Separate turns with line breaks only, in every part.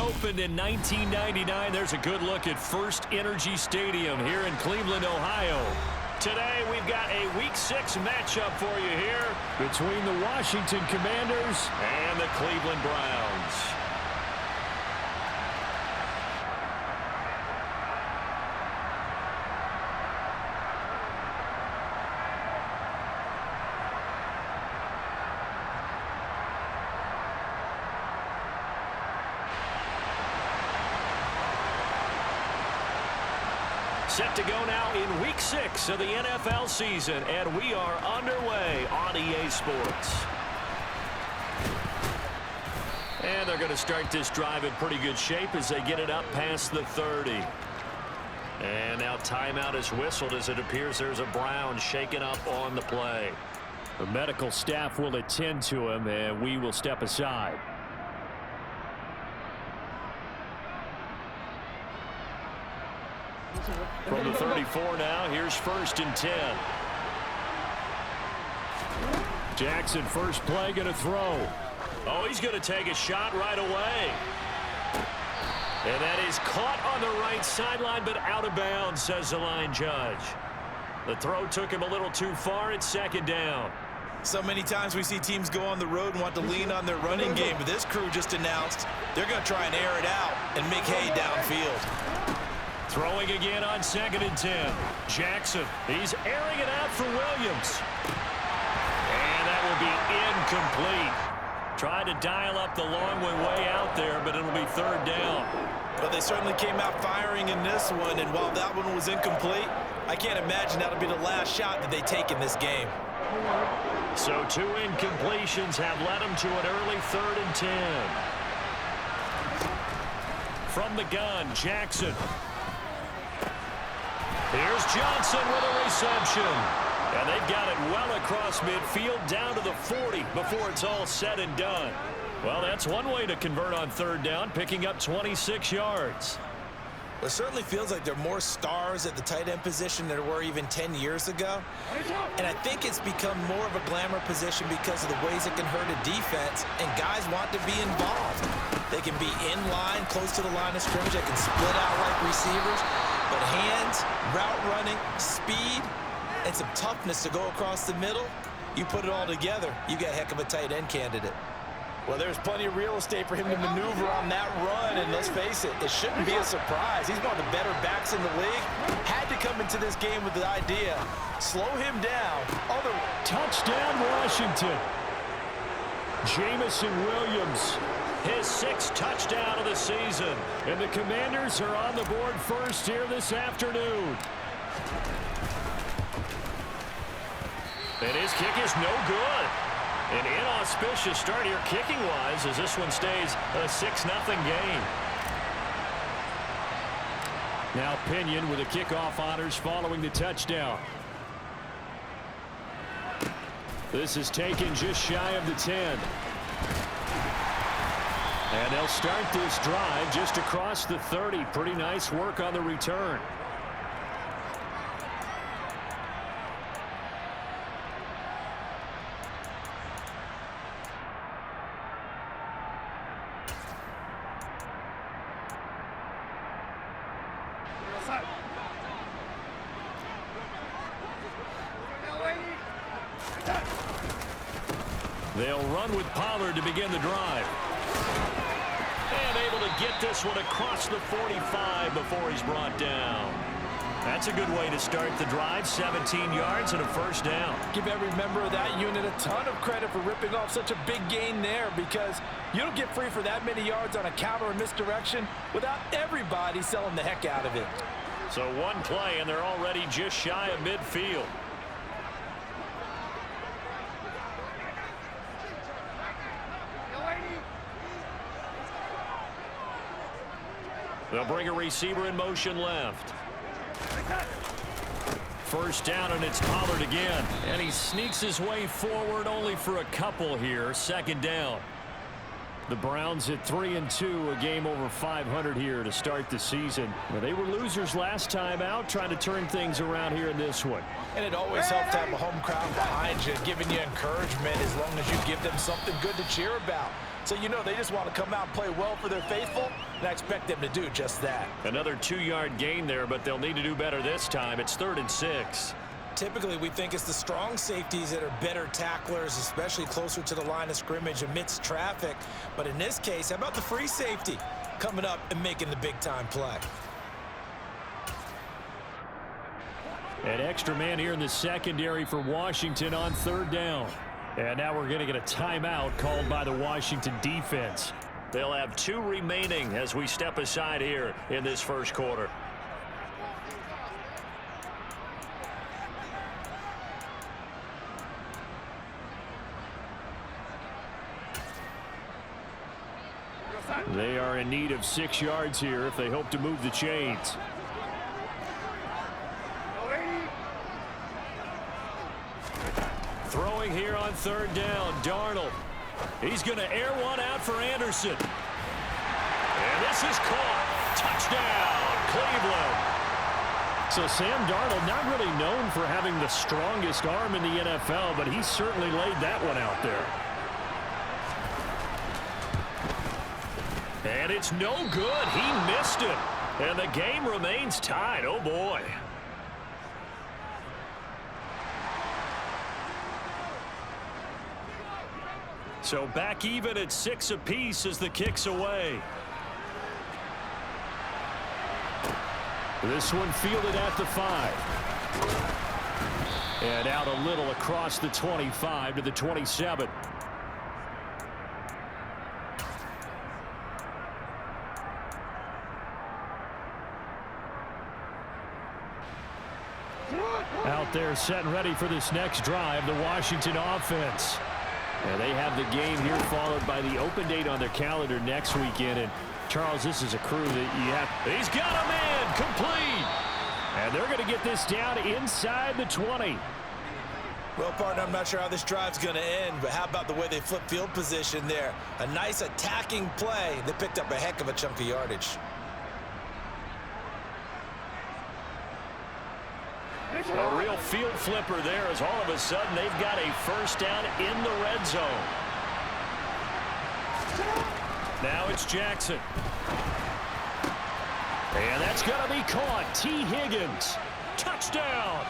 opened in 1999. There's a good look at First Energy Stadium here in Cleveland, Ohio. Today, we've got a Week 6 matchup for you here between the Washington Commanders and the Cleveland Browns. Set to go now in Week 6 of the NFL season, and we are underway on EA Sports. And they're going to start this drive in pretty good shape as they get it up past the 30. And now timeout is whistled as it appears there's a Brown shaken up on the play. The medical staff will attend to him, and we will step aside. From the 34 now, here's 1st and 10. Jackson, first play, going to throw. Oh, he's going to take a shot right away. And that is caught on the right sideline, but out of bounds, says the line judge. The throw took him a little too far. It's 2nd down.
So many times we see teams go on the road and want to lean on their running game, but this crew just announced they're going to try and air it out and make hay downfield.
Throwing again on 2nd and 10. Jackson, he's airing it out for Williams. And that will be incomplete. Tried to dial up the long way out there, but it'll be 3rd down.
But they certainly came out firing in this one, and while that one was incomplete, I can't imagine that'll be the last shot that they take in this game.
So 2 incompletions have led them to an early 3rd and 10. From the gun, Jackson. Here's Johnson with a reception. And they've got it well across midfield down to the 40 before it's all said and done. Well, that's one way to convert on 3rd down, picking up 26 yards.
It certainly feels like there are more stars at the tight end position than there were even 10 years ago. And I think it's become more of a glamour position because of the ways it can hurt a defense, and guys want to be involved. They can be in line, close to the line of scrimmage. They can split out like receivers. But hands, route running, speed, and some toughness to go across the middle, you put it all together, you got a heck of a tight end candidate. Well, there's plenty of real estate for him to maneuver on that run, and let's face it, it shouldn't be a surprise. He's one of the better backs in the league. Had to come into this game with the idea, slow him down.
Touchdown, Washington. Jamison Williams, his 6th touchdown of the season. And the Commanders are on the board first here this afternoon. And his kick is no good. An inauspicious start here kicking-wise as this one stays a 6-0 game. Now Pinion with the kickoff honors following the touchdown. This is taken just shy of the 10. And they'll start this drive just across the 30. Pretty nice work on the return. They'll run with Pollard to begin the drive. And able to get this one across the 45 before he's brought down. That's a good way to start the drive. 17 yards and a 1st down.
Give every member of that unit a ton of credit for ripping off such a big gain there, because you don't get free for that many yards on a counter or misdirection without everybody selling the heck out of it.
So one play and they're already just shy of midfield. They'll bring a receiver in motion left. 1st down, and it's Pollard again. And he sneaks his way forward only for a couple here. 2nd down. The Browns at 3-2, a game over 500 here to start the season. Well, they were losers last time out, trying to turn things around here in this one.
And it always helps to have a home crowd behind you, giving you encouragement as long as you give them something good to cheer about. So you know they just want to come out and play well for their faithful, and I expect them to do just that.
Another 2-yard gain there, but they'll need to do better this time. It's 3rd and 6.
Typically, we think it's the strong safeties that are better tacklers, especially closer to the line of scrimmage amidst traffic. But in this case, how about the free safety coming up and making the big-time play?
An extra man here in the secondary for Washington on 3rd down. And now we're going to get a timeout called by the Washington defense. They'll have 2 remaining as we step aside here in this first quarter. They are in need of 6 yards here if they hope to move the chains. Throwing here on 3rd down, Darnold. He's going to air one out for Anderson. And this is caught. Touchdown, Cleveland. So Sam Darnold, not really known for having the strongest arm in the NFL, but he certainly laid that one out there. And it's no good. He missed it. And the game remains tied. Oh, boy. So back even at 6 apiece as the kick's away. This one fielded at the 5. And out a little across the 25 to the 27. Out there set and ready for this next drive, the Washington offense. And they have the game here followed by the open date on their calendar next weekend. And Charles, this is a crew that you have. He's got a man complete. And they're going to get this down inside the 20.
Well, partner, I'm not sure how this drive's going to end, but how about the way they flip field position there? A nice attacking play. They picked up a heck of a chunk of yardage.
A real field flipper there as all of a sudden they've got a first down in the red zone. Now it's Jackson. And that's going to be caught. T. Higgins. Touchdown.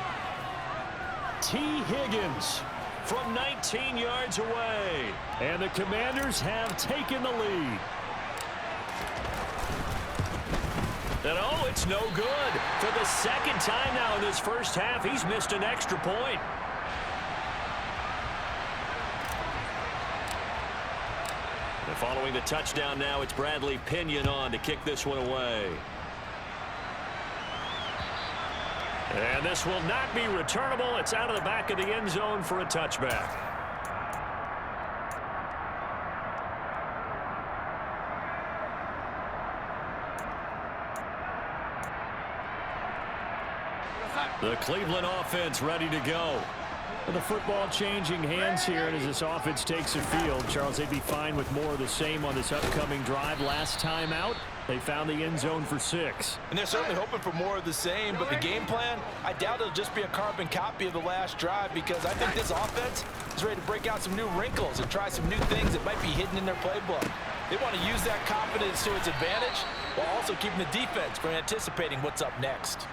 T. Higgins from 19 yards away. And the Commanders have taken the lead. And oh, it's no good. For the second time now in this first half, he's missed an extra point. And following the touchdown now, it's Bradley Pinion on to kick this one away. And this will not be returnable. It's out of the back of the end zone for a touchback. The Cleveland offense ready to go. The football changing hands here, and as this offense takes the field, Charles, they'd be fine with more of the same on this upcoming drive. Last time out, they found the end zone for 6.
And they're certainly hoping for more of the same, but the game plan, I doubt it'll just be a carbon copy of the last drive, because I think this offense is ready to break out some new wrinkles and try some new things that might be hidden in their playbook. They want to use that confidence to its advantage while also keeping the defense from anticipating what's up next.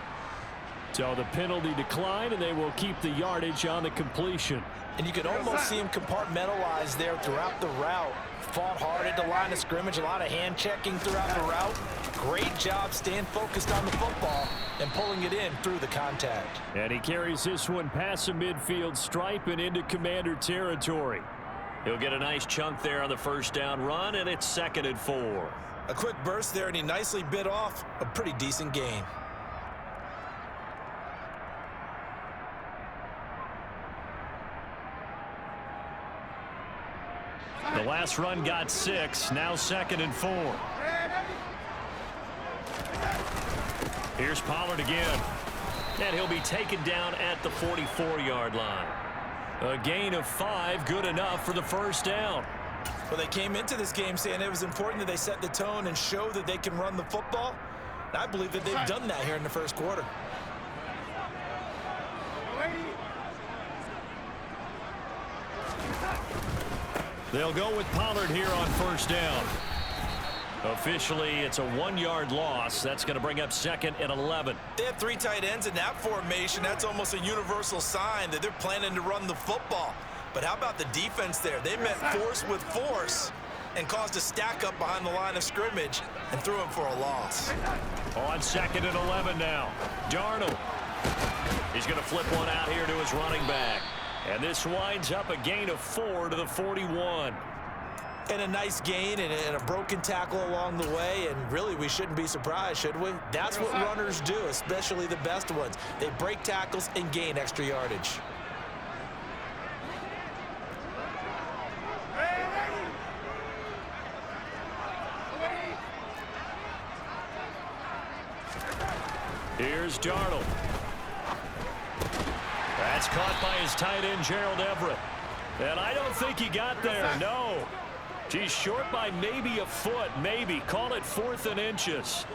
So the penalty declined, and they will keep the yardage on the completion.
And you can almost see him compartmentalize there throughout the route. Fought hard at the line of scrimmage, a lot of hand checking throughout the route. Great job staying focused on the football and pulling it in through the contact.
And he carries this one past the midfield stripe and into Commander territory. He'll get a nice chunk there on the first down run, and it's 2nd and 4.
A quick burst there, and he nicely bit off a pretty decent gain.
The last run got 6, now 2nd and 4. Here's Pollard again. And he'll be taken down at the 44-yard line. A gain of 5, good enough for the first down.
Well, they came into this game saying it was important that they set the tone and show that they can run the football. And I believe that they've done that here in the first quarter.
They'll go with Pollard here on first down. Officially, it's a 1-yard loss. That's going to bring up 2nd and 11.
They have 3 tight ends in that formation. That's almost a universal sign that they're planning to run the football. But how about the defense there? They met force with force and caused a stack up behind the line of scrimmage and threw him for a loss.
On 2nd and 11 now. Darnold. He's going to flip one out here to his running back. And this winds up a gain of 4 to the 41.
And a nice gain and a broken tackle along the way. And really, we shouldn't be surprised, should we? That's what runners do, especially the best ones. They break tackles and gain extra yardage.
Here's Darnold. That's caught by his tight end, Gerald Everett. And I don't think he got there, no. He's short by maybe a foot, maybe. Call it 4th and inches.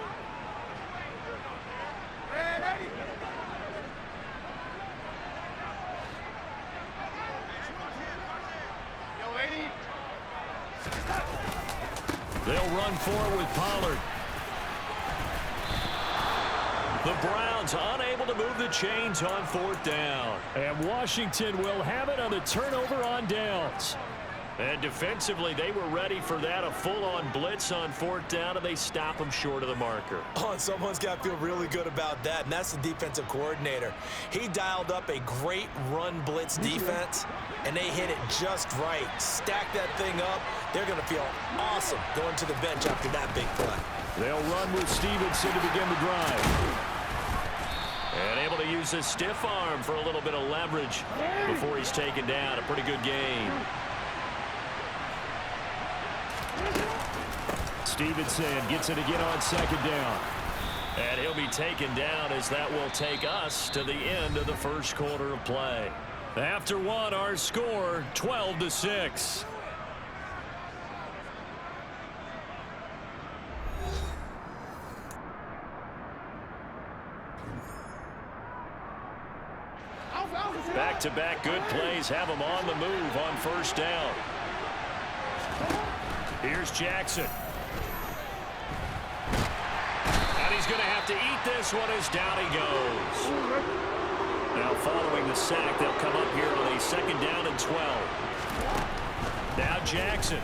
They'll run forward with Pollard. The Browns unable to move the chains on 4th down. And Washington will have it on the turnover on downs. And defensively, they were ready for that, a full-on blitz on 4th down, and they stop them short of the marker.
Oh, and someone's got to feel really good about that, and that's the defensive coordinator. He dialed up a great run blitz defense, and they hit it just right. Stack that thing up. They're going to feel awesome going to the bench after that big play.
They'll run with Stevenson to begin the drive. And able to use his stiff arm for a little bit of leverage before he's taken down. A pretty good game. Stevenson gets it again on 2nd down. And he'll be taken down as that will take us to the end of the first quarter of play. After one, our score 12-6. Back-to-back good plays have them on the move on first down. Here's Jackson. And he's going to have to eat this one as down he goes. Now following the sack, they'll come up here on a 2nd down and 12. Now Jackson.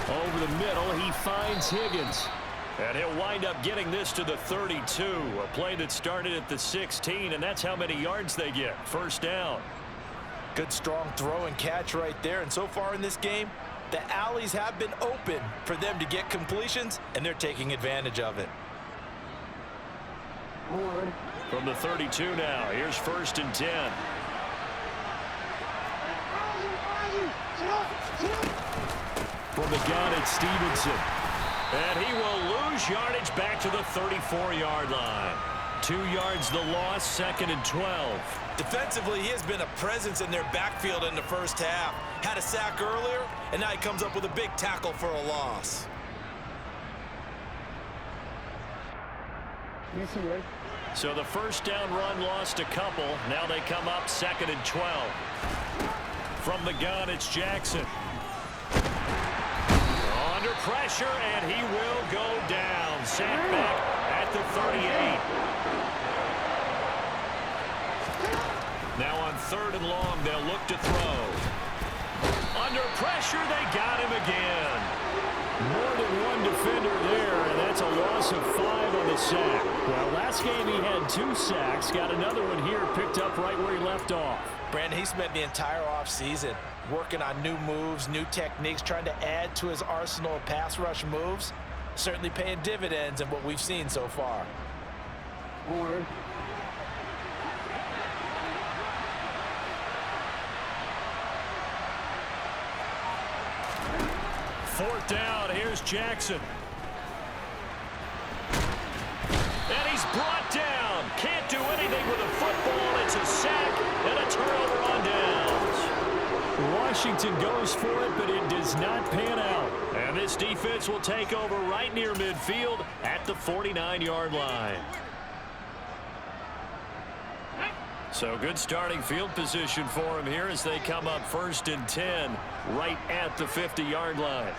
Over the middle, he finds Higgins. And he'll wind up getting this to the 32. A play that started at the 16, and that's how many yards they get. First down.
Good strong throw and catch right there. And so far in this game, the alleys have been open for them to get completions, and they're taking advantage of it.
From the 32 now, here's 1st and 10. From the gun, it's Stevenson. And he will lose yardage back to the 34-yard line. 2 yards the loss, 2nd and 12.
Defensively, he has been a presence in their backfield in the first half. Had a sack earlier, and now he comes up with a big tackle for a loss.
So the first down run lost a couple. Now they come up 2nd and 12. From the gun, it's Jackson. Under pressure, and he will go down. Sacked back at the 38. Now on 3rd and long, they'll look to throw. Under pressure, they got him again. More than one defender there, and that's a loss of 5 on the sack. Well, last game he had 2 sacks. Got another one here, picked up right where he left off.
Brandon, he spent the entire offseason working on new moves, new techniques, trying to add to his arsenal of pass rush moves. Certainly paying dividends in what we've seen so far.
Fourth down, here's Jackson. And he's brought down. Can't do anything with a football. It's a sack and a turnover on downs. Washington goes for it, but it does not pan out. And this defense will take over right near midfield at the 49-yard line. So good starting field position for him here as they come up 1st and 10 right at the 50-yard line.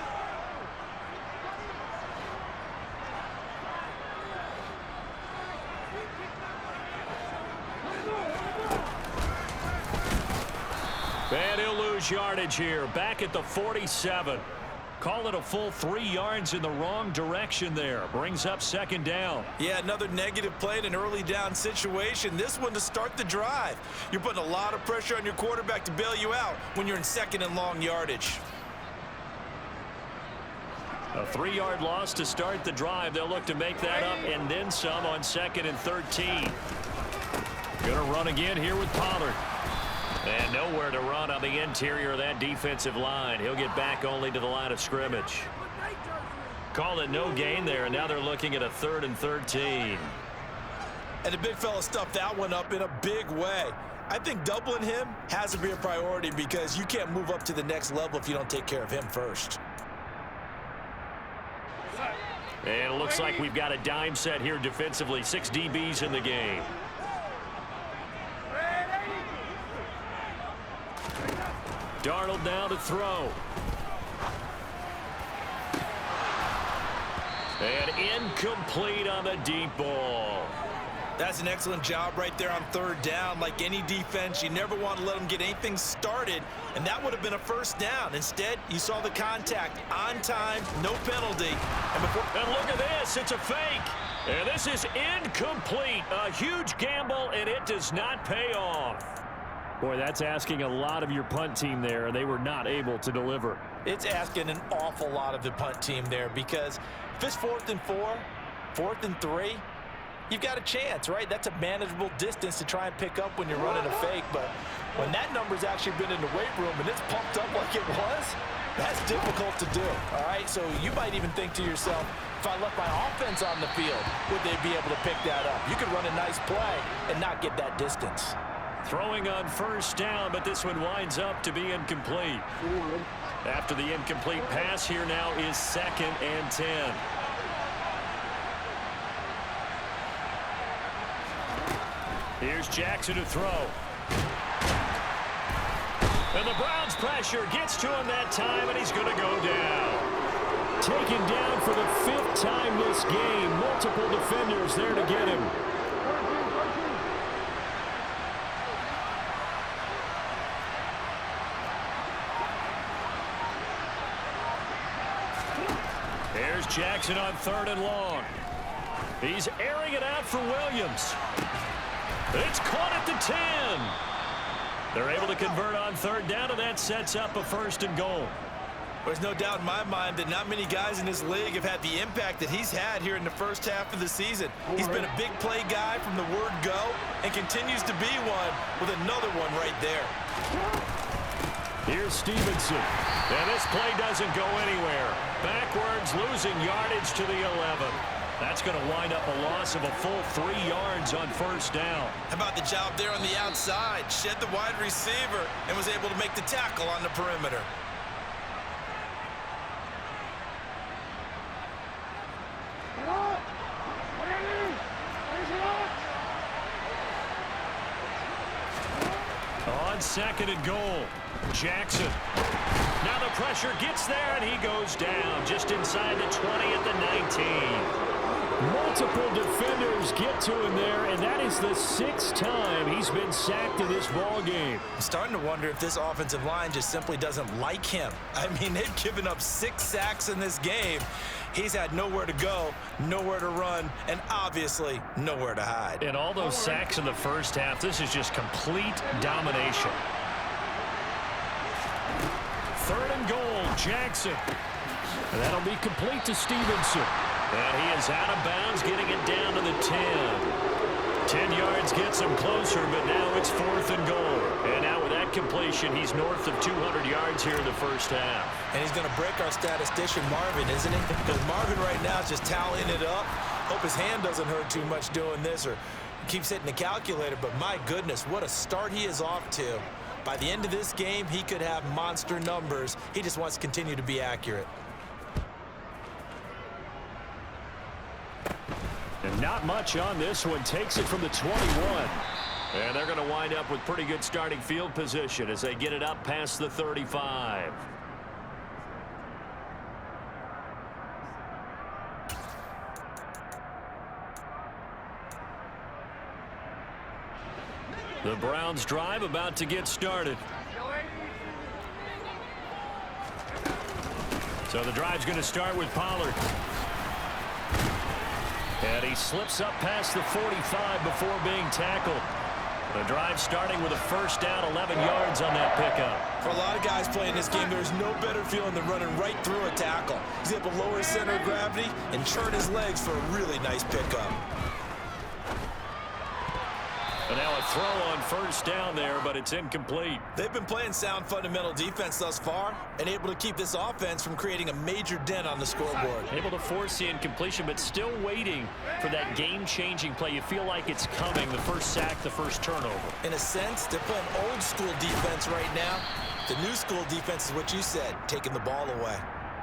And he'll lose yardage here, back at the 47. Call it a full 3 yards in the wrong direction there. Brings up 2nd down.
Yeah, another negative play in an early down situation. This one to start the drive. You're putting a lot of pressure on your quarterback to bail you out when you're in 2nd and long yardage.
A 3-yard loss to start the drive. They'll look to make that up and then some on 2nd and 13. Going to run again here with Pollard. And nowhere to run on the interior of that defensive line. He'll get back only to the line of scrimmage. Call it no gain there, and now they're looking at a 3rd and 13.
And the big fella stuffed that one up in a big way. I think doubling him has to be a priority because you can't move up to the next level if you don't take care of him first.
And it looks like we've got a dime set here defensively. 6 DBs in the game. Darnold now to throw. And incomplete on the deep ball.
That's an excellent job right there on 3rd down. Like any defense, you never want to let them get anything started, and that would have been a 1st down. Instead, you saw the contact on time, no penalty.
And look at this. It's a fake. And this is incomplete. A huge gamble, and it does not pay off. Boy, that's asking a lot of your punt team there. They were not able to deliver.
It's asking an awful lot of the punt team there because if it's 4th and 4, 4th and 3, you've got a chance, right? That's a manageable distance to try and pick up when you're running a fake. But when that number's actually been in the weight room and it's pumped up like it was, that's difficult to do, all right? So you might even think to yourself, if I left my offense on the field, would they be able to pick that up? You could run a nice play and not get that distance.
Throwing on 1st down, but this one winds up to be incomplete. After the incomplete pass, here now is 2nd and 10. Here's Jackson to throw. And the Browns pressure gets to him that time, and he's going to go down. Taken down for the 5th time this game. Multiple defenders there to get him. Here's Jackson on 3rd and long. He's airing it out for Williams. It's caught at the 10. They're able to convert on 3rd down, and that sets up a 1st and goal.
There's no doubt in my mind that not many guys in this league have had the impact that he's had here in the first half of the season. He's been a big play guy from the word go and continues to be one with another one right there.
Here's Stevenson. And this play doesn't go anywhere. Backwards, losing yardage to the 11. That's going to wind up a loss of a full 3 yards on 1st down.
How about the job there on the outside? Shed the wide receiver and was able to make the tackle on the perimeter.
On 2nd and goal, Jackson. Now the pressure gets there, and he goes down just inside the 20 at the 19. Multiple defenders get to him there, and that is the 6th time he's been sacked in this ball game.
I'm starting to wonder if this offensive line just simply doesn't like him. I mean, they've given up 6 sacks in this game. He's had nowhere to go, nowhere to run, and obviously nowhere to hide.
And all those sacks in the first half, this is just complete domination. 3rd and goal, Jackson. And that'll be complete to Stevenson. And he is out of bounds, getting it down to the 10. 10 yards gets him closer, but now it's 4th and goal. And now with that completion, he's north of 200 yards here in the first half.
And he's going to break our statistician, Marvin, isn't he? Because Marvin right now is just tallying it up. Hope his hand doesn't hurt too much doing this or keeps hitting the calculator. But my goodness, what a start he is off to. By the end of this game, he could have monster numbers. He just wants to continue to be accurate.
And not much on this one. Takes it from the 21. And they're going to wind up with pretty good starting field position as they get it up past the 35. The Browns drive about to get started. So the drive's going to start with Pollard. And he slips up past the 45 before being tackled. The drive starting with a first down, 11 yards on that pickup.
For a lot of guys playing this game, there's no better feeling than running right through a tackle. He's able to lower his center of gravity and churn his legs for a really nice pickup.
And now a throw on first down there, but it's incomplete.
They've been playing sound fundamental defense thus far and able to keep this offense from creating a major dent on the scoreboard.
Able to force the incompletion, but still waiting for that game-changing play. You feel like it's coming, the first sack, the first turnover.
In a sense, they're playing old school defense right now. The new school defense is what you said, taking the ball away.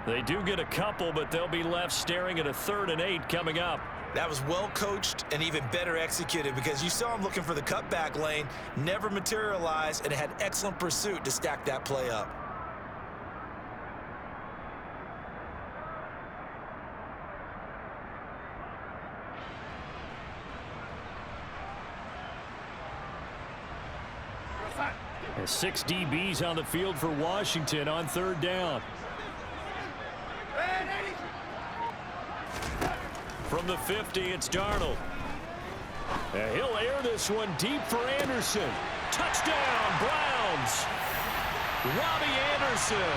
They do get a couple, but they'll be left staring at a 3rd and 8 coming up.
That was well coached and even better executed because you saw him looking for the cutback lane, never materialized, and had excellent pursuit to stack that play up.
And 6 DBs on the field for Washington on 3rd down. From the 50, it's Darnold. And he'll air this one deep for Anderson. Touchdown, Browns. Robbie Anderson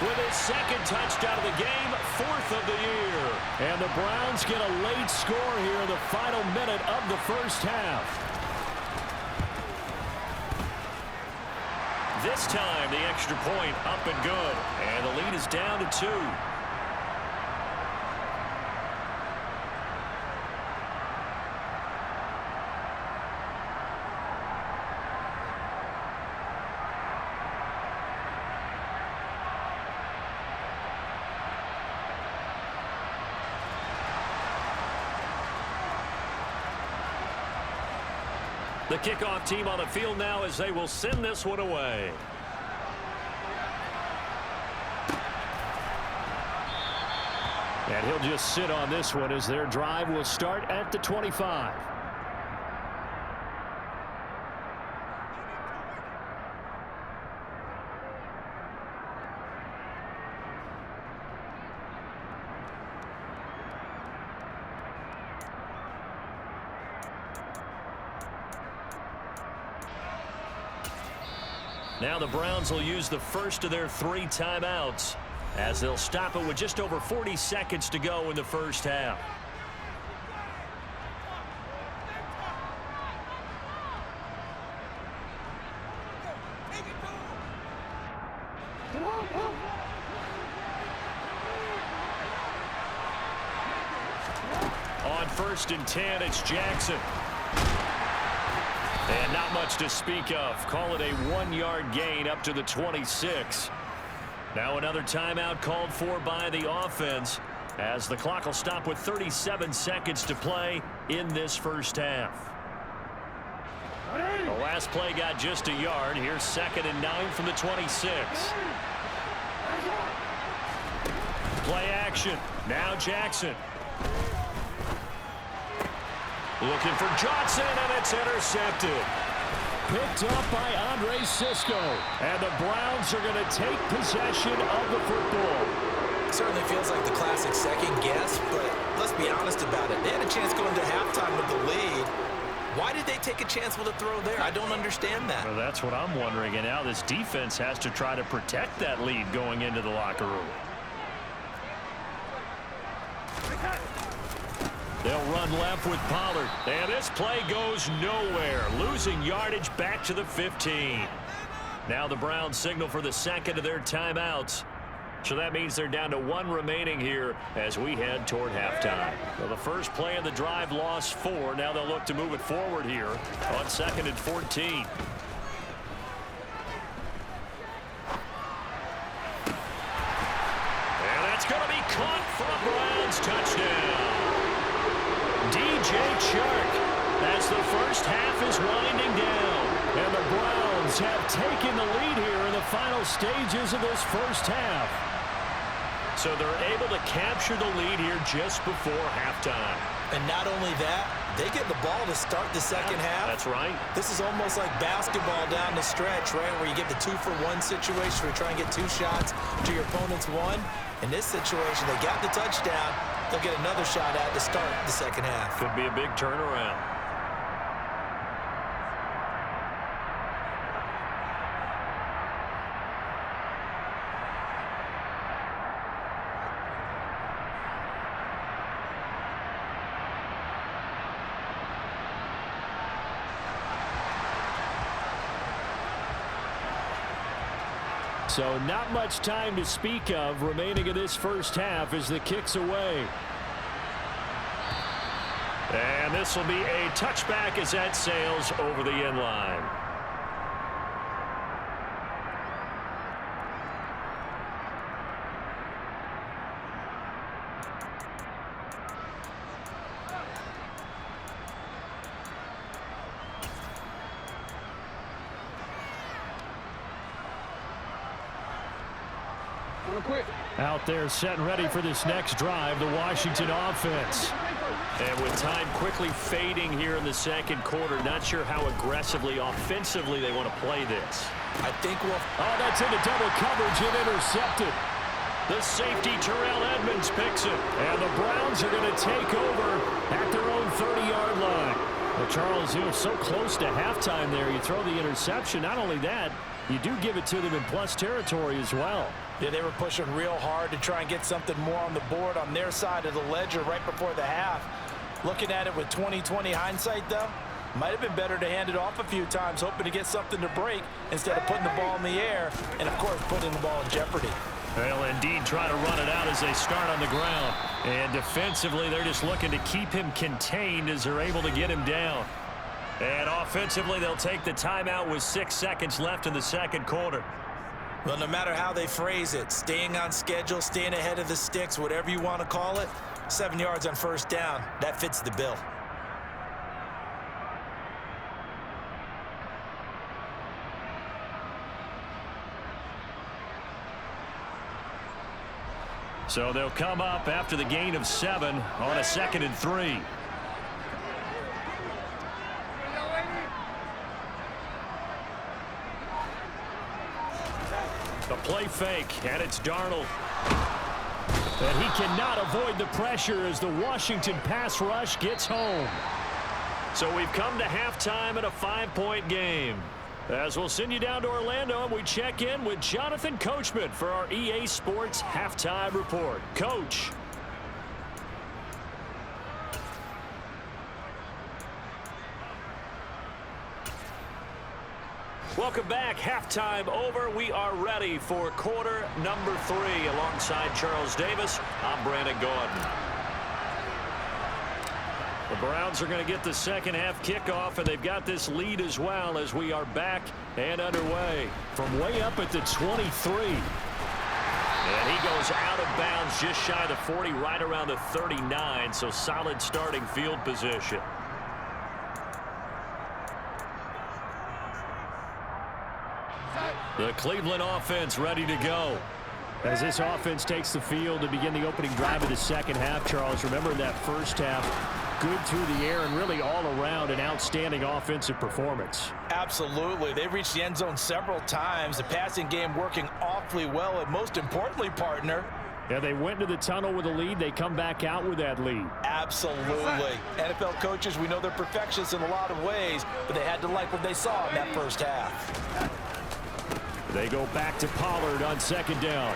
with his 2nd touchdown of the game, 4th of the year. And the Browns get a late score here in the final minute of the first half. This time, the extra point up and good. And the lead is down to 2. The kickoff team on the field now as they will send this one away. And he'll just sit on this one as their drive will start at the 25. Now the Browns will use the first of their 3 timeouts as they'll stop it with just over 40 seconds to go in the first half. On 1st and 10, it's Jackson. And not much to speak of. Call it a 1-yard gain up to the 26. Now another timeout called for by the offense as the clock will stop with 37 seconds to play in this first half. The last play got just a yard. Here's 2nd and 9 from the 26. Play action. Now Jackson. Looking for Johnson, and it's intercepted. Picked up by Andre Sisco. And the Browns are going to take possession of the football.
It certainly feels like the classic second guess, but let's be honest about it. They had a chance going to halftime with the lead. Why did they take a chance with a throw there? I don't understand that.
Well, that's what I'm wondering. And now this defense has to try to protect that lead going into the locker room. They'll run left with Pollard. And this play goes nowhere. Losing yardage back to the 15. Now the Browns signal for the 2nd of their timeouts. So that means they're down to 1 remaining here as we head toward halftime. Well, the first play of the drive lost 4. Now they'll look to move it forward here on 2nd and 14. for a Browns touchdown. DJ Chark as the first half is winding down. And the Browns have taken the lead here in the final stages of this first half. So they're able to capture the lead here just before halftime. And not only that, they get the ball to start the second half. That's right. This is almost like basketball down the stretch, right, where you get the 2-for-1 situation where you try and get 2 shots to your opponent's 1. In this situation, they got the touchdown. They'll get another shot at to start the second half. Could be a big turnaround. So not much time to speak of remaining in this first half as the kick's away. And this will be a touchback as that sails over the end line. Out there set and ready for this next drive, the Washington offense. And with time quickly fading here in the second quarter, not sure how aggressively, offensively they want to play this. I think we'll... Oh, that's into double coverage and intercepted. The safety, Terrell Edmonds, picks it. And the Browns are going to take over at their own 30-yard line. Well, Charles, you know, so close to halftime there, you throw the interception. Not only that, you do give it to them in plus territory as well. Yeah, they were pushing real hard to try and get something more on the board on their side of the ledger right before the half. Looking at it with 20/20 hindsight, though, might have been better to hand it off a few times, hoping to get something to break instead of putting the ball in the air and, of course, putting the ball in jeopardy. They'll indeed try to run it out as they start on the ground. And defensively, they're just looking to keep him contained as they're able to get him down. And offensively, they'll take the timeout with 6 seconds left in the second quarter. Well, no matter how they phrase it, staying on schedule, staying ahead of the sticks, whatever you want to call it, 7 yards on first down, that fits the bill. So they'll come up after the gain of 7 on a 2nd and 3. A play fake, and it's Darnold. And he cannot avoid the pressure as the Washington pass rush gets home. So we've come to halftime in a 5-point game. As we'll send you down to Orlando, and we check in with Jonathan Coachman for our EA Sports Halftime Report. Coach. Welcome back. Halftime over. We are ready for quarter number 3. Alongside Charles Davis, I'm Brandon Gordon. The Browns are going to get the second half kickoff, and they've got this lead as well as we are back and underway. From way up at the 23. And he goes out of bounds just shy of the 40, right around the 39, so solid starting field position. The Cleveland offense ready to go. As this offense takes the field to begin the opening drive of the second half, Charles, remember that first half, good through the air and really all around an outstanding offensive performance. Absolutely. They reached the end zone several times. The passing game working awfully well, and most importantly, partner, yeah, they went into the tunnel with a lead. They come back out with that lead. Absolutely. NFL coaches, we know they're perfectionists in a lot of ways, but they had to like what they saw in that first half. They go back to Pollard on second down.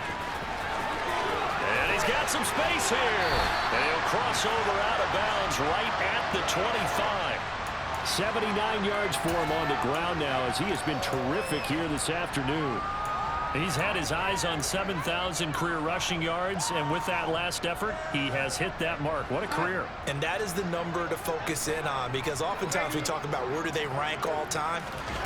And he's got some space here. And he'll cross over out of bounds right at the 25. 79 yards for him on the ground now as he has been terrific here this afternoon. He's had his eyes on 7,000 career rushing yards, and with that last effort, he has hit that mark. What a career. And that is the number to focus in on, because oftentimes we talk about where do they rank all time.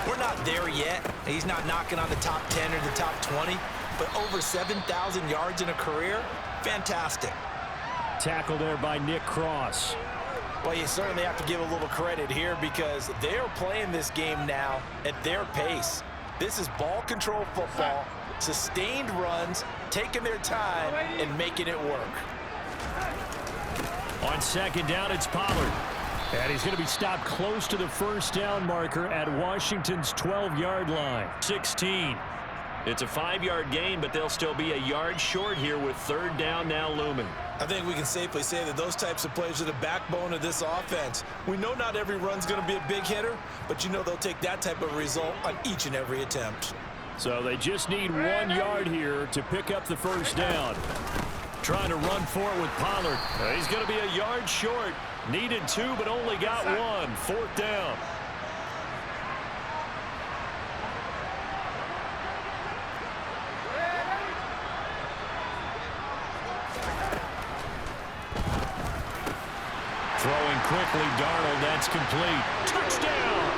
We're not there yet. He's not knocking on the top 10 or the top 20, but over 7,000 yards in a career, fantastic.
Tackle there by Nick Cross.
Well, you certainly have to give a little credit here because they're playing this game now at their pace. This is ball control football, sustained runs, taking their time and making it work.
On second down, it's Pollard. And he's going to be stopped close to the first down marker at Washington's 12-yard line.
16. It's a 5-yard gain, but they'll still be a yard short here with third down now looming.
I think we can safely say that those types of plays are the backbone of this offense. We know not every run's going to be a big hitter, but you know they'll take that type of result on each and every attempt.
So they just need 1 yard here to pick up the first down. Trying to run for it with Pollard.
He's going to be a yard short. Needed 2, but only got 1. Fourth down.
Throwing quickly, Darnold, that's complete.
Touchdown!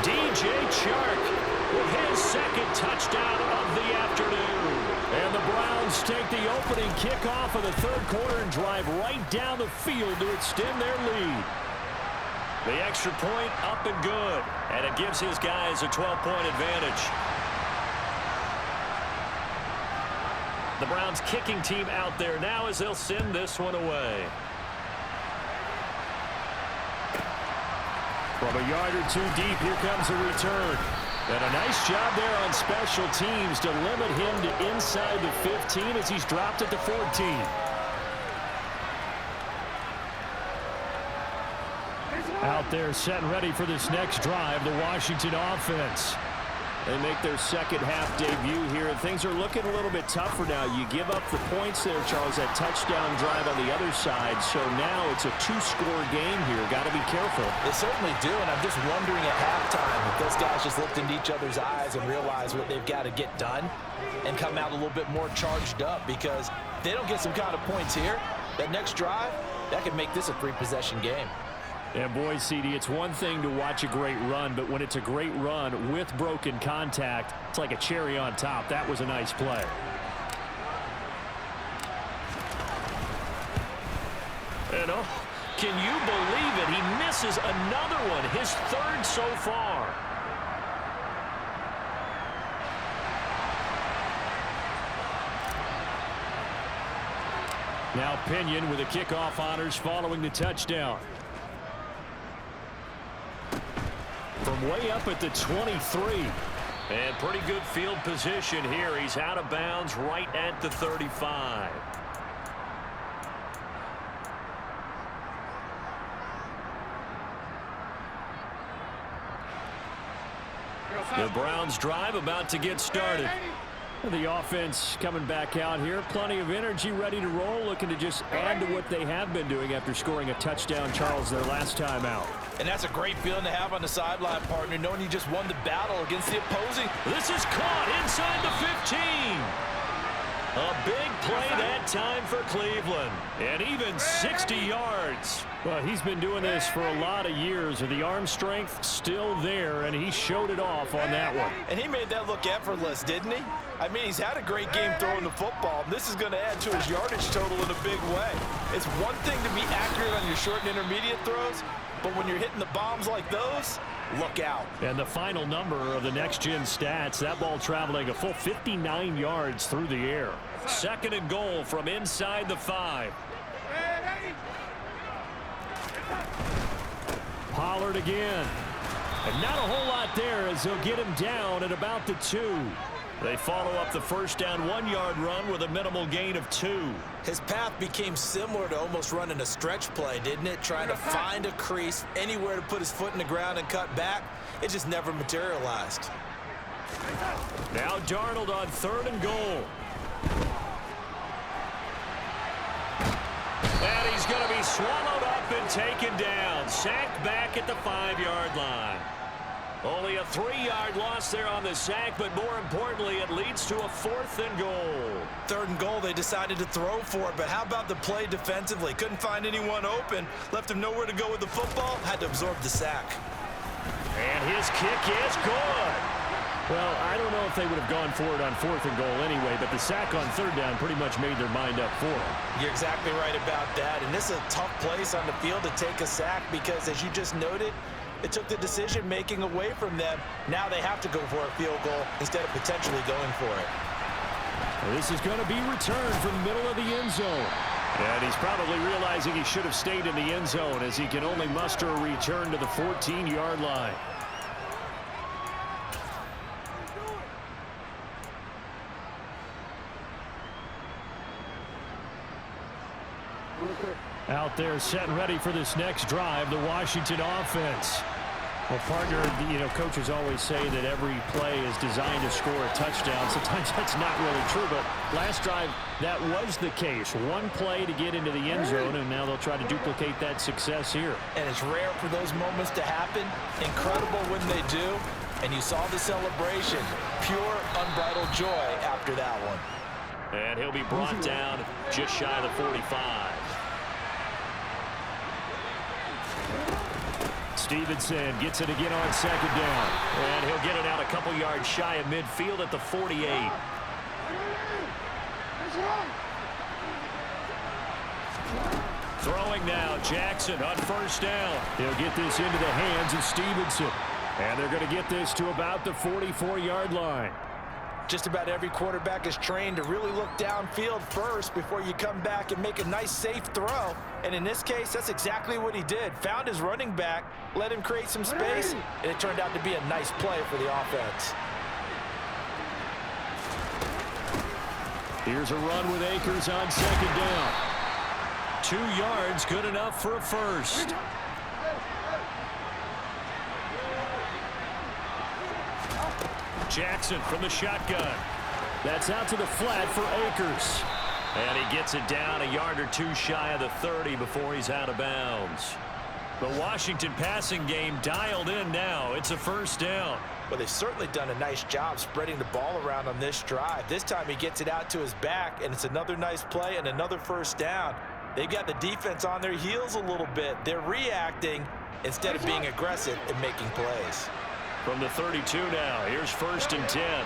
DJ Chark with his second touchdown of the afternoon.
And the Browns take the opening kickoff of the third quarter and drive right down the field to extend their lead.
The extra point up and good, and it gives his guys a 12-point advantage. The Browns kicking team out there now as they'll send this one away.
From a yard or two deep, here comes a return. And a nice job there on special teams to limit him to inside the 15 as he's dropped at the 14. Out there set and ready for this next drive, the Washington offense. They make their second half debut here, and things are looking a little bit tougher now. You give up the points there, Charles, that touchdown drive on the other side. So now it's a 2-score game here. Got to be careful.
They certainly do, and I'm just wondering at halftime if those guys just looked into each other's eyes and realized what they've got to get done and come out a little bit more charged up, because if they don't get some kind of points here, that next drive, that could make this a 3-possession game.
And boy, CD, it's one thing to watch a great run, but when it's a great run with broken contact, it's like a cherry on top. That was a nice play.
And can you believe it? He misses another one, his third so far.
Now Pinion with the kickoff honors following the touchdown. From way up at the 23.
And pretty good field position here. He's out of bounds right at the 35. The Browns drive about to get started.
The offense coming back out here. Plenty of energy, ready to roll, looking to just add to what they have been doing after scoring a touchdown, Charles, their last time out.
And that's a great feeling to have on the sideline, partner, knowing you just won the battle against the opposing.
This is caught inside the 15. A big play that time for Cleveland. And even 60 yards.
Well, he's been doing this for a lot of years. The arm strength still there, and he showed it off on that one.
And he made that look effortless, didn't he? I mean, he's had a great game throwing the football. This is going to add to his yardage total in a big way. It's one thing to be accurate on your short and intermediate throws, but when you're hitting the bombs like those, look out.
And the final number of the next-gen stats, that ball traveling a full 59 yards through the air.
Second and goal from inside the 5.
Pollard again. And not a whole lot there as they'll get him down at about the 2.
They follow up the first down 1-yard run with a minimal gain of 2.
His path became similar to almost running a stretch play, didn't it? Trying to find a crease, anywhere to put his foot in the ground and cut back. It just never materialized.
Now Darnold on third and goal. And he's going to be swallowed up and taken down. Sacked back at the 5-yard line. Only a 3-yard loss there on the sack, but more importantly, it leads to a 4th and goal.
Third and goal, they decided to throw for it, but how about the play defensively? Couldn't find anyone open, left him nowhere to go with the football, had to absorb the sack.
And his kick is good.
Well, I don't know if they would have gone for it on 4th and goal anyway, but the sack on 3rd down pretty much made their mind up for them.
You're exactly right about that. And this is a tough place on the field to take a sack because, as you just noted, it took the decision-making away from them. Now they have to go for a field goal instead of potentially going for it.
Well, this is going to be returned from the middle of the end zone. And he's probably realizing he should have stayed in the end zone as he can only muster a return to the 14-yard line. Out there set and ready for this next drive, the Washington offense. Well, partner, coaches always say that every play is designed to score a touchdown. Sometimes that's not really true, but last drive, that was the case. One play to get into the end zone, and now they'll try to duplicate that success here.
And it's rare for those moments to happen. Incredible when they do. And you saw the celebration. Pure, unbridled joy after that one.
And he'll be brought down just shy of the 45.
Stevenson gets it again on 2nd down.
And he'll get it out a couple yards shy of midfield at the 48.
Throwing now, Jackson on 1st down. He'll get this into the hands of Stevenson. And they're going to get this to about the 44-yard line.
Just about every quarterback is trained to really look downfield first before you come back and make a nice, safe throw. And in this case, that's exactly what he did. Found his running back, let him create some space, and it turned out to be a nice play for the offense.
Here's a run with Akers on 2nd down.
2 yards, good enough for a first.
Jackson from the shotgun. That's out to the flat for Akers.
And he gets it down a yard or two shy of the 30 before he's out of bounds.
The Washington passing game dialed in now. It's a 1st down.
Well, they've certainly done a nice job spreading the ball around on this drive. This time he gets it out to his back, and it's another nice play and another 1st down. They've got the defense on their heels a little bit. They're reacting instead of being aggressive and making plays.
From the 32 now, here's 1st and 10.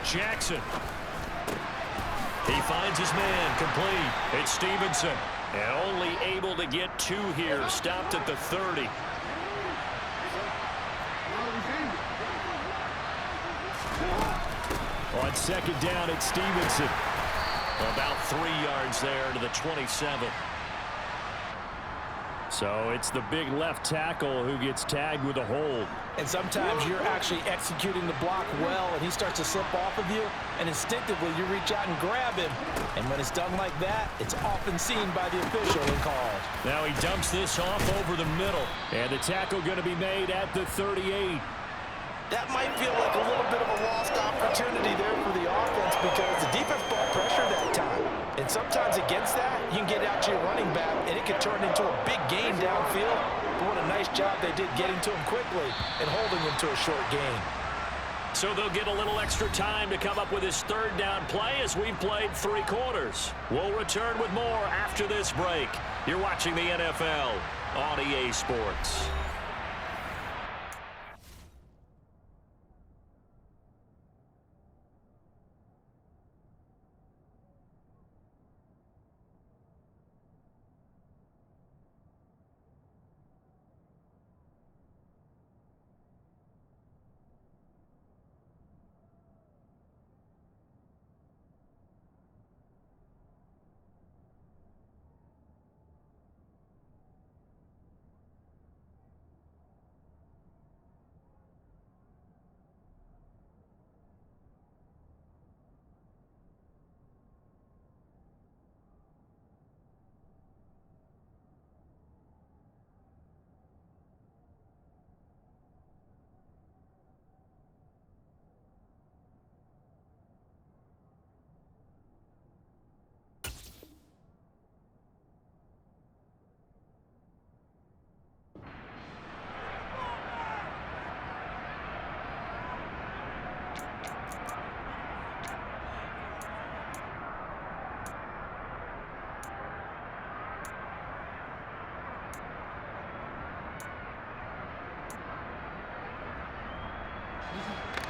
Jackson.
He finds his man complete. It's Stevenson.
And only able to get 2 here. Stopped at the 30. On 2nd down, it's Stevenson.
About 3 yards there to the 27.
So it's the big left tackle who gets tagged with a hold.
And sometimes you're actually executing the block well, and he starts to slip off of you, and instinctively you reach out and grab him. And when it's done like that, it's often seen by the official and called.
Now he dumps this off over the middle. And the tackle going to be made at the 38.
That might feel like a little bit of a lost opportunity there for the offense because the defense brought pressure that time. And sometimes against that, you can get out to your running back, and it can turn into a big gain downfield. But what a nice job they did getting to him quickly and holding him to a short gain.
So they'll get a little extra time to come up with his 3rd down play as we've played 3 quarters. We'll return with more after this break. You're watching the NFL on EA Sports.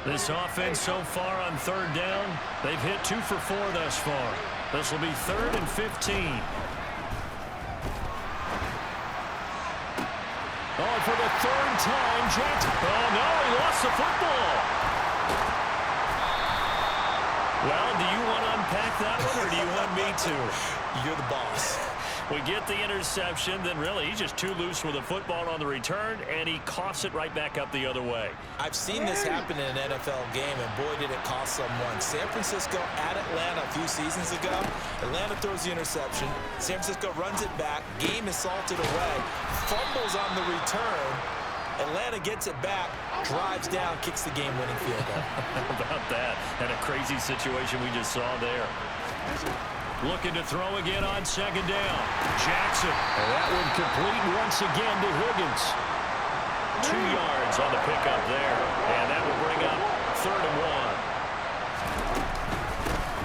This offense so far on third down, they've hit 2 for 4 thus far. This will be 3rd and 15. Oh, for the 3rd time, Jackson. Oh, no, he lost the football. Well, do you want to unpack that one, or do you want me to?
You're the boss.
We get the interception, then really he's just too loose with the football on the return, and he coughs it right back up the other way.
I've seen this happen in an NFL game, and boy, did it cost someone. San Francisco at Atlanta a few seasons ago. Atlanta throws the interception. San Francisco runs it back. Game is salted away. Fumbles on the return. Atlanta gets it back, drives down, kicks the game-winning field goal.
How about that? And a crazy situation we just saw there. Looking to throw again on 2nd down. Jackson.
And that one complete once again to Higgins.
2 yards on the pickup there. And that will bring up 3rd and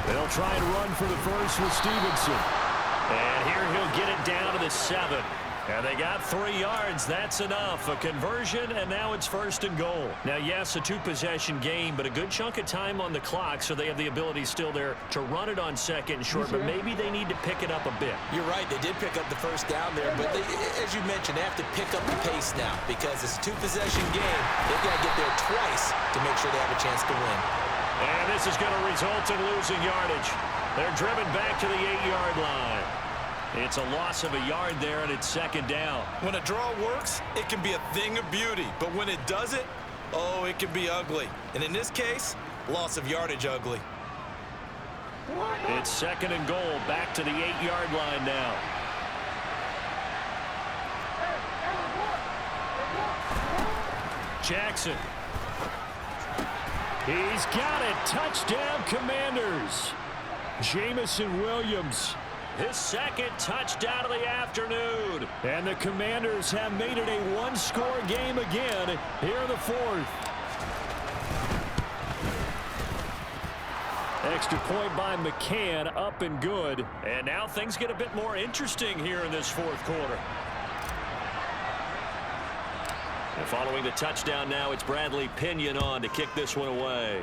1.
They'll try and run for the first with Stevenson.
And here he'll get it down to the 7. And they got 3 yards. That's enough. A conversion, and now it's 1st and goal. Now, yes, a 2-possession game, but a good chunk of time on the clock, so they have the ability still there to run it on 2nd and short, but maybe they need to pick it up a bit.
You're right. They did pick up the 1st down there, but they, as you mentioned, they have to pick up the pace now because it's a 2-possession game. They've got to get there twice to make sure they have a chance to win.
And this is going to result in losing yardage. They're driven back to the 8-yard line. It's a loss of a yard there, and it's 2nd down.
When a draw works, it can be a thing of beauty. But when it doesn't, oh, it can be ugly. And in this case, loss of yardage ugly.
It's 2nd and goal, back to the 8-yard line now. Jackson.
He's got it. Touchdown, Commanders. Jamison Williams.
His 2nd touchdown of the afternoon.
And the Commanders have made it a 1-score game again here in the 4th. Extra point by McCann, up and good.
And now things get a bit more interesting here in this 4th quarter. And following the touchdown now, it's Bradley Pinion on to kick this one away.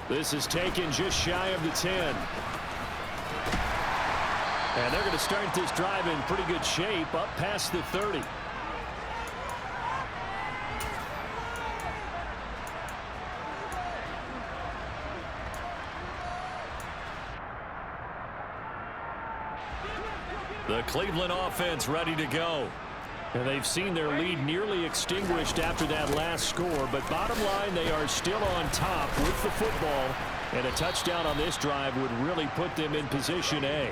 This is taken just shy of the 10. And they're going to start this drive in pretty good shape, up past the 30.
The Cleveland offense ready to go.
And they've seen their lead nearly extinguished after that last score, but bottom line, they are still on top with the football, and a touchdown on this drive would really put them in position A.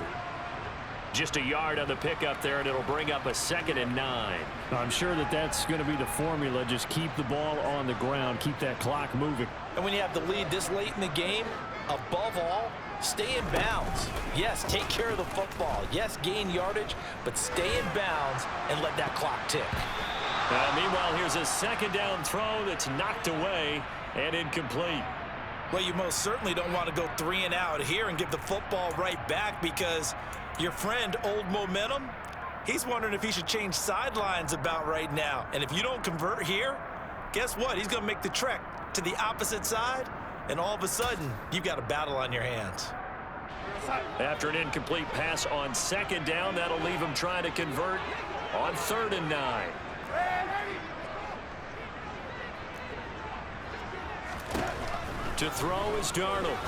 Just a yard on the pickup there, and it'll bring up a 2nd and 9.
I'm sure that that's going to be the formula. Just keep the ball on the ground, keep that clock moving.
And when you have the lead this late in the game, above all, stay in bounds. Yes, take care of the football. Yes, gain yardage, but stay in bounds and let that clock tick.
Meanwhile, here's a 2nd down throw that's knocked away and incomplete.
Well, you most certainly don't want to go 3 and out here and give the football right back because your friend, Old Momentum, he's wondering if he should change sidelines about right now. And if you don't convert here, guess what? He's going to make the trek to the opposite side, and all of a sudden, you've got a battle on your hands.
After an incomplete pass on 2nd down, that'll leave him trying to convert on 3rd and 9. To throw is Darnold.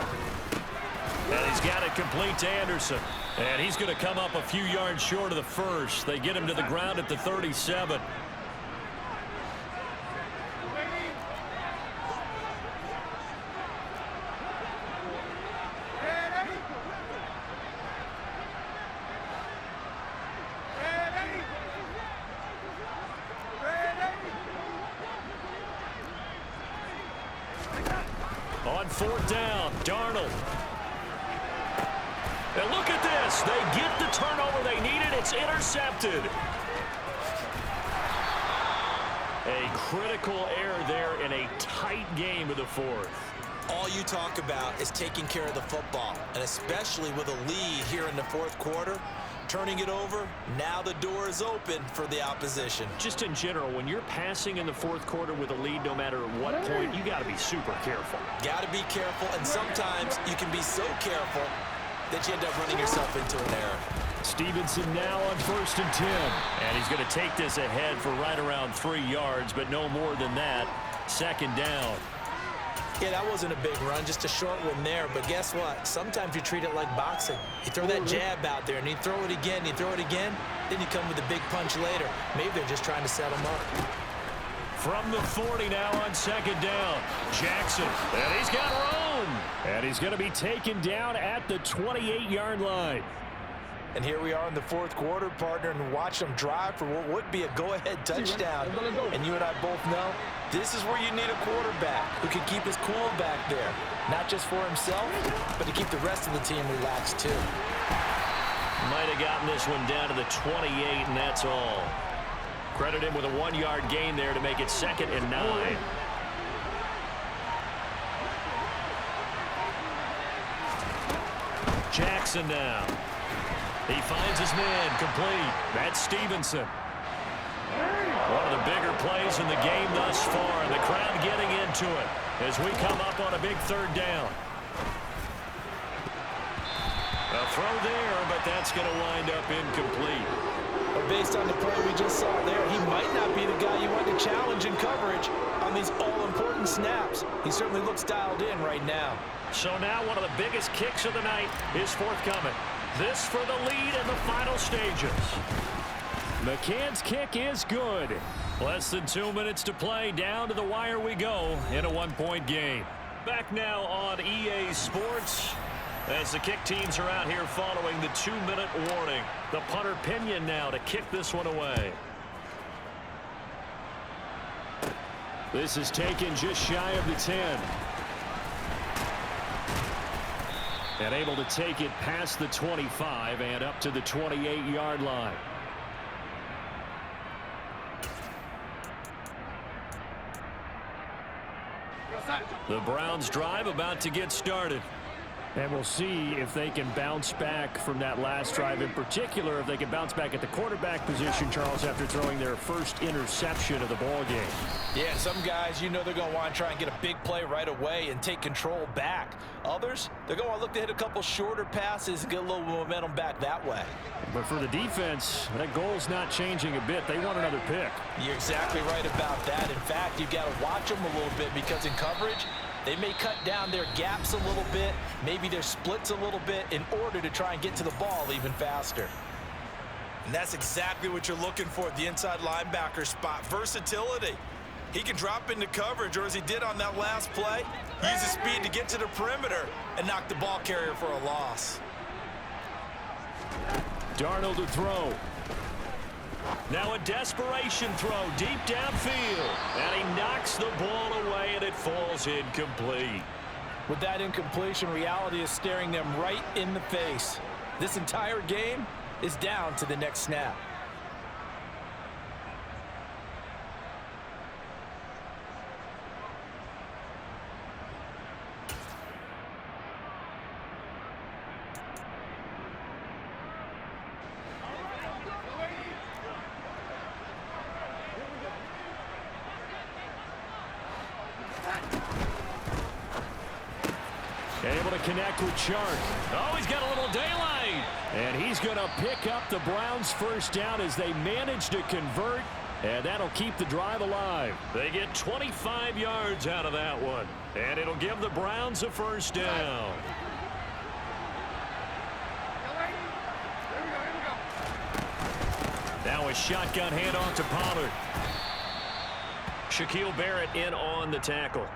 And he's got it complete to Anderson. And he's going to come up a few yards short of the first. They get him to the ground at the 37. On 4th down, Darnold. And look at this. They get the turnover they needed. It's intercepted. A critical error there in a tight game of the 4th.
All you talk about is taking care of the football, and especially with a lead here in the 4th quarter, turning it over. Now the door is open for the opposition.
Just in general, when you're passing in the fourth quarter with a lead, no matter at what point, you got to be super careful.
Got to be careful, and sometimes you can be so careful that you end up running yourself into an error.
Stevenson now on 1st and 10.
And he's going to take this ahead for right around 3 yards, but no more than that. 2nd down.
Yeah, that wasn't a big run, just a short one there. But guess what? Sometimes you treat it like boxing. You throw that jab out there, and you throw it again, you throw it again, then you come with a big punch later. Maybe they're just trying to set them up.
From the 40 now on 2nd down. Jackson, and he's got room.
And he's going to be taken down at the 28-yard line.
And here we are in the fourth quarter, partner, and watch them drive for what would be a go-ahead touchdown. And you and I both know this is where you need a quarterback who can keep his cool back there, not just for himself, but to keep the rest of the team relaxed too.
Might have gotten this one down to the 28, and that's all. Credit him with a 1-yard gain there to make it 2nd and 9. Jackson now. He finds his man complete. That's Stevenson. One of the bigger plays in the game thus far. The crowd getting into it as we come up on a big 3rd down. A throw there, but that's going to wind up incomplete.
But based on the play we just saw there, he might not be the guy you want to challenge in coverage on these all-important snaps. He certainly looks dialed in right now.
So now one of the biggest kicks of the night is forthcoming. This for the lead in the final stages.
McCann's kick is good.
Less than 2 minutes to play. Down to the wire we go in a 1-point game. Back now on EA Sports as the kick teams are out here following the 2-minute warning. The punter Pinion now to kick this one away.
This is taken just shy of the 10. And able to take it past the 25 and up to the 28-yard line.
The Browns drive about to get started.
And we'll see if they can bounce back from that last drive, in particular if they can bounce back at the quarterback position, Charles, after throwing their first interception of the ball game.
Yeah, some guys, you know they're going to want to try and get a big play right away and take control back. Others, they're going to look to hit a couple shorter passes and get a little momentum back that way.
But for the defense, that goal's not changing a bit. They want another pick.
You're exactly right about that. In fact, you've got to watch them a little bit because in coverage, they may cut down their gaps a little bit, maybe their splits a little bit in order to try and get to the ball even faster. And that's exactly what you're looking for at the inside linebacker spot. Versatility. He can drop into coverage, or as he did on that last play, use his speed to get to the perimeter and knock the ball carrier for a loss.
Darnold to throw.
Now a desperation throw deep downfield. And he knocks the ball away, and it falls incomplete.
With that incompletion, reality is staring them right in the face. This entire game is down to the next snap.
Able to connect with Chark.
Oh, he's got a little daylight.
And he's going to pick up the Browns' first down as they manage to convert. And that'll keep the drive alive.
They get 25 yards out of that one. And it'll give the Browns a first down. Now a shotgun handoff to Pollard. Shaquille Barrett in on the tackle.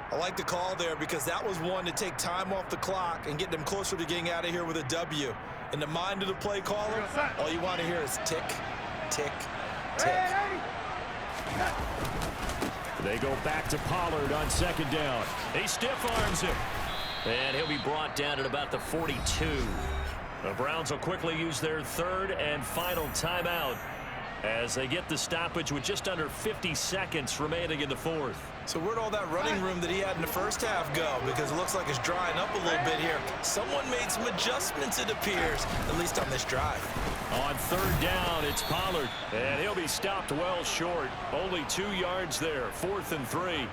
I like the call there because that was one to take time off the clock and get them closer to getting out of here with a W. In the mind of the play caller, all you want to hear is tick, tick, tick.
They go back to Pollard on second down.
He stiff arms him. And he'll be brought down at about the 42. The Browns will quickly use their third and final timeout. as they get the stoppage with just under 50 seconds remaining in the fourth.
So where'd all that running room that he had in the first half go? Because it looks like it's drying up a little bit here. Someone made some adjustments, it appears, at least on this drive.
On third down, it's Pollard, and he'll be stopped well short. Only 2 yards there, 4th and 3.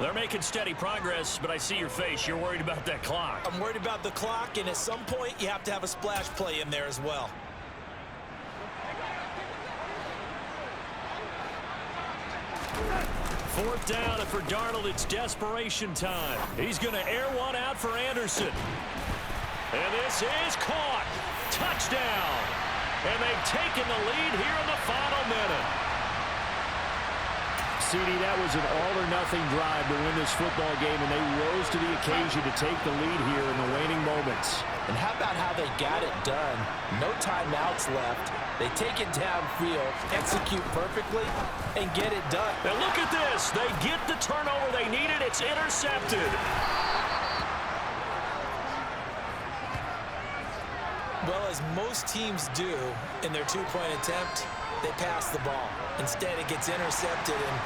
They're making steady progress, but I see your face. You're worried about that clock.
I'm worried about the clock, and at some point, you have to have a splash play in there as well.
Fourth down, and for Darnold, it's desperation time. He's going to air one out for Anderson. And this is caught. Touchdown. And they've taken the lead here in the final minute.
CD, that was an all-or-nothing drive to win this football game, and they rose to the occasion to take the lead here in the waning moments.
And how about how they got it done? No timeouts left. They take it downfield, execute perfectly, and get it done.
And look at this. They get the turnover they needed. It's intercepted.
Well, as most teams do in their two-point attempt, they pass the ball. Instead, it gets intercepted. And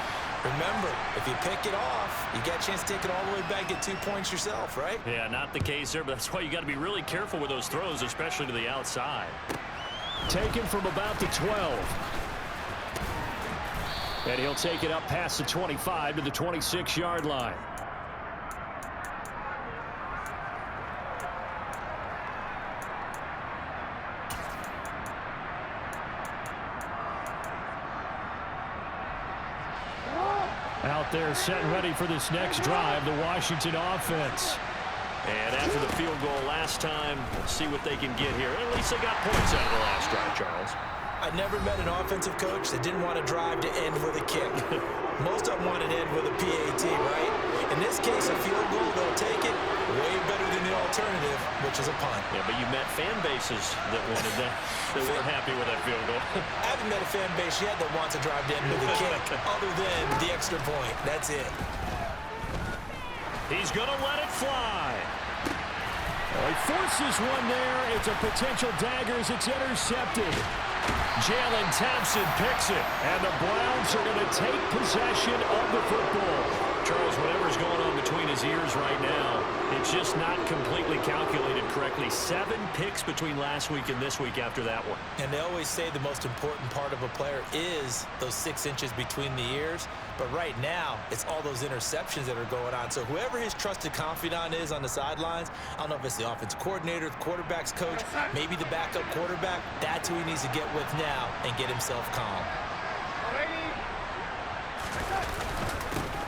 remember, if you pick it off, you get a chance to take it all the way back, get 2 points yourself, right?
Yeah, not the case there, but that's why you got to be really careful with those throws, especially to the outside.
Taken from about the 12. And he'll take it up past the 25 to the 26-yard line. Out there set and ready for this next drive, the Washington offense.
And after the field goal last time, let's see what they can get here. At least they got points out of the last drive, Charles.
I never met an offensive coach that didn't want to drive to end with a kick. Most of them want to end with a PAT, right? In this case, a field goal, they'll take it way better than the alternative, which is a punt.
Yeah, but you met fan bases that wanted that. They weren't happy with that field goal.
I haven't met a fan base yet that wants to drive to end with a kick, other than the extra point. That's it.
He's going to let it fly.
He forces one there. It's a potential dagger as it's intercepted.
Jalen Thompson picks it, and the Browns are going to take possession of the football. Charles, whatever's going on between his ears right now, it's just not completely calculated correctly. 7 picks between last week and this week after that one.
And they always say the most important part of a player is those 6 inches between the ears. But right now, it's all those interceptions that are going on. So whoever his trusted confidant is on the sidelines, I don't know if it's the offensive coordinator, the quarterback's coach, maybe the backup quarterback, that's who he needs to get with now and get himself calm.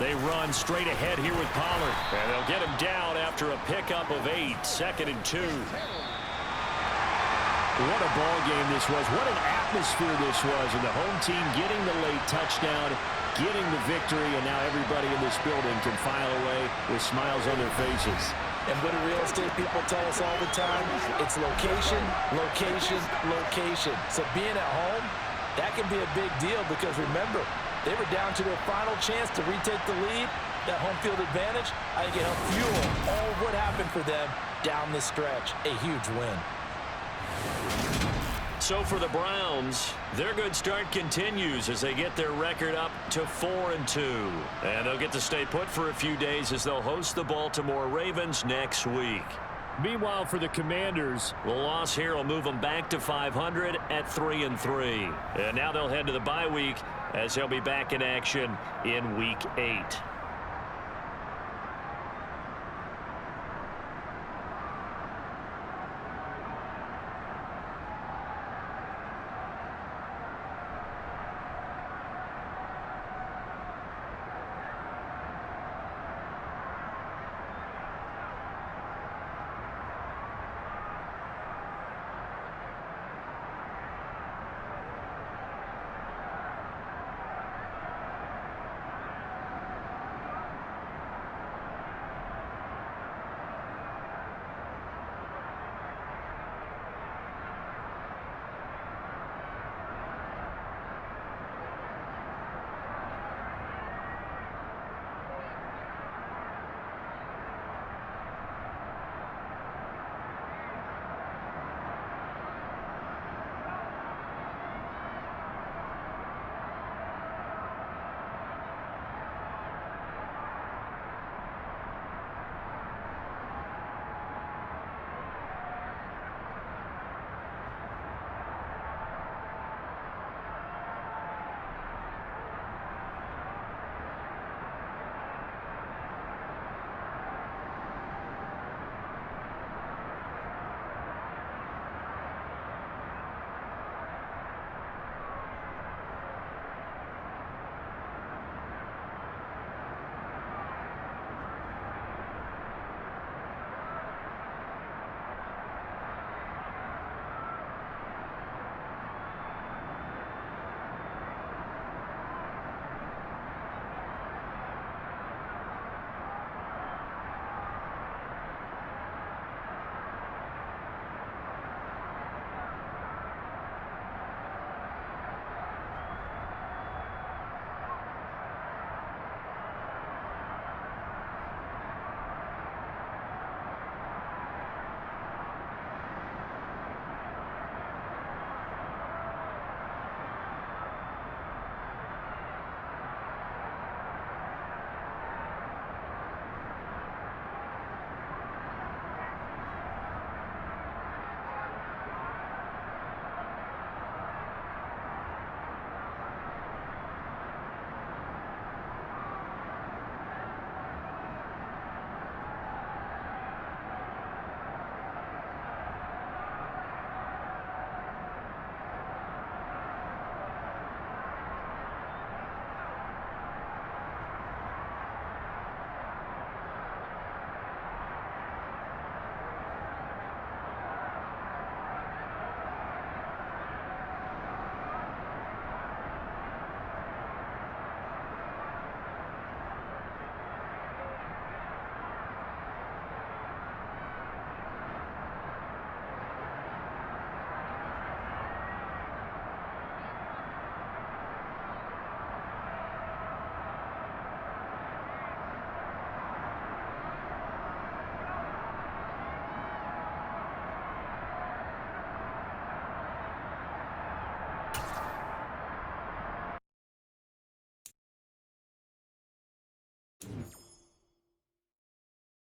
They run straight ahead here with Pollard. And they'll get him down after a pickup of 8, 2nd and 2.
What a ball game this was. What an atmosphere this was. And the home team getting the late touchdown, getting the victory, and now everybody in this building can file away with smiles on their faces.
And what do real estate people tell us all the time? It's location, location, location. So being at home, that can be a big deal because remember, they were down to their final chance to retake the lead. That home field advantage, I think it helped fuel all of what happened for them down the stretch. A huge win.
So for the Browns, their good start continues as they get their record up to 4-2. And they'll get to stay put for a few days as they'll host the Baltimore Ravens next week.
Meanwhile, for the Commanders,
the loss here will move them back to 500 at 3-3. And now they'll head to the bye week as they'll be back in action in Week 8.